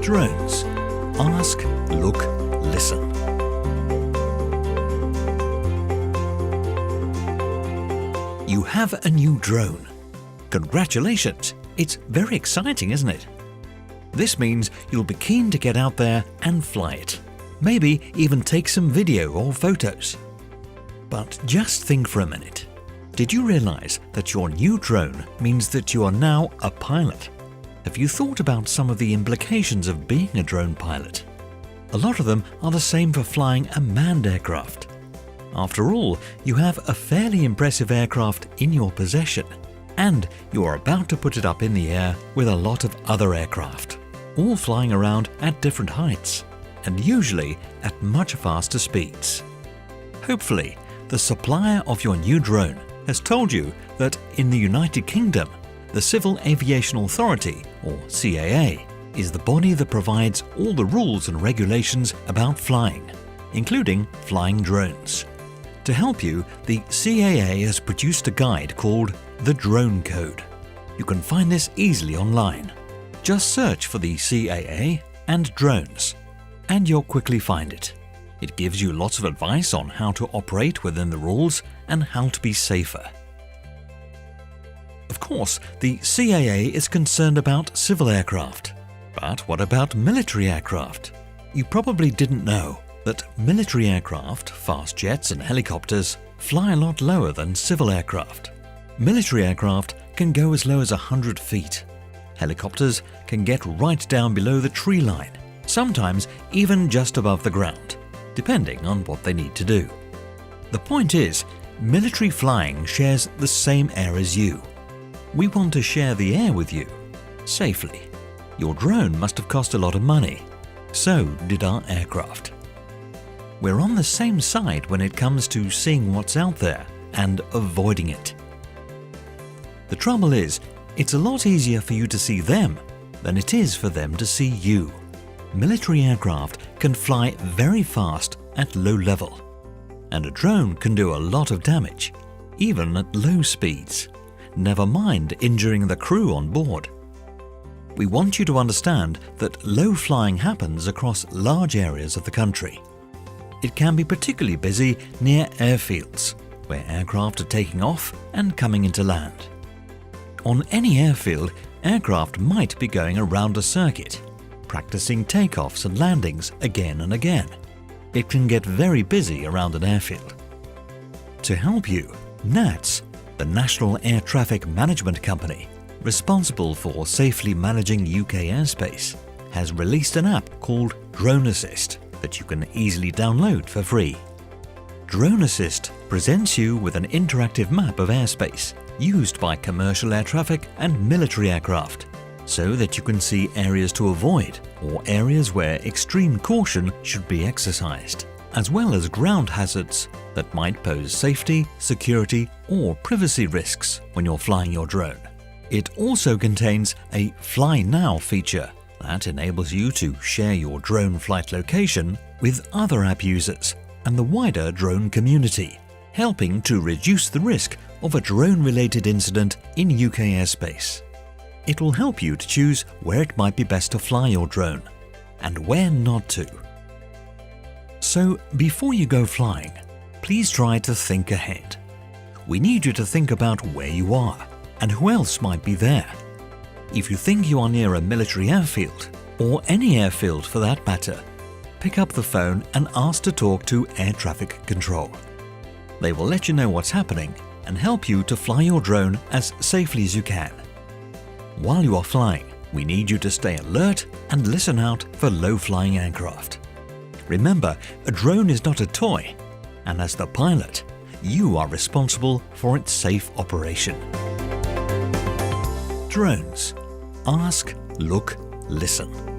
Drones. Ask, look, listen. You have a new drone. Congratulations! It's very exciting, isn't it? This means you'll be keen to get out there and fly it. Maybe even take some video or photos. But just think for a minute. Did you realize that your new drone means that you are now a pilot? Have you thought about some of the implications of being a drone pilot? A lot of them are the same for flying a manned aircraft. After all, you have a fairly impressive aircraft in your possession, and you are about to put it up in the air with a lot of other aircraft, all flying around at different heights, and usually at much faster speeds. Hopefully, the supplier of your new drone has told you that in the United Kingdom, the Civil Aviation Authority, or CAA, is the body that provides all the rules and regulations about flying, including flying drones. To help you, the CAA has produced a guide called the Drone Code. You can find this easily online. Just search for the CAA and drones, and you'll quickly find it. It gives you lots of advice on how to operate within the rules and how to be safer. Of course, the CAA is concerned about civil aircraft. But what about military aircraft? You probably didn't know that military aircraft, fast jets and helicopters fly a lot lower than civil aircraft. Military aircraft can go as low as 100 feet. Helicopters can get right down below the tree line, sometimes even just above the ground, depending on what they need to do. The point is, military flying shares the same air as you. We want to share the air with you, safely. Your drone must have cost a lot of money. So did our aircraft. We're on the same side when it comes to seeing what's out there and avoiding it. The trouble is, it's a lot easier for you to see them than it is for them to see you. Military aircraft can fly very fast at low level, and a drone can do a lot of damage, even at low speeds. Never mind injuring the crew on board. We want you to understand that low flying happens across large areas of the country. It can be particularly busy near airfields, where aircraft are taking off and coming into land. On any airfield, aircraft might be going around a circuit, practicing takeoffs and landings again and again. It can get very busy around an airfield. To help you, NATS, the National Air Traffic Management Company, responsible for safely managing UK airspace, has released an app called Drone Assist that you can easily download for free. Drone Assist presents you with an interactive map of airspace used by commercial air traffic and military aircraft, so that you can see areas to avoid or areas where extreme caution should be exercised, as well as ground hazards that might pose safety, security, or privacy risks when you're flying your drone. It also contains a Fly Now feature that enables you to share your drone flight location with other app users and the wider drone community, helping to reduce the risk of a drone-related incident in UK airspace. It will help you to choose where it might be best to fly your drone and where not to. So before you go flying, please try to think ahead. We need you to think about where you are and who else might be there. If you think you are near a military airfield, or any airfield for that matter, pick up the phone and ask to talk to Air Traffic Control. They will let you know what's happening and help you to fly your drone as safely as you can. While you are flying, we need you to stay alert and listen out for low-flying aircraft. Remember, a drone is not a toy, and as the pilot, you are responsible for its safe operation. Drones. Ask, look, listen.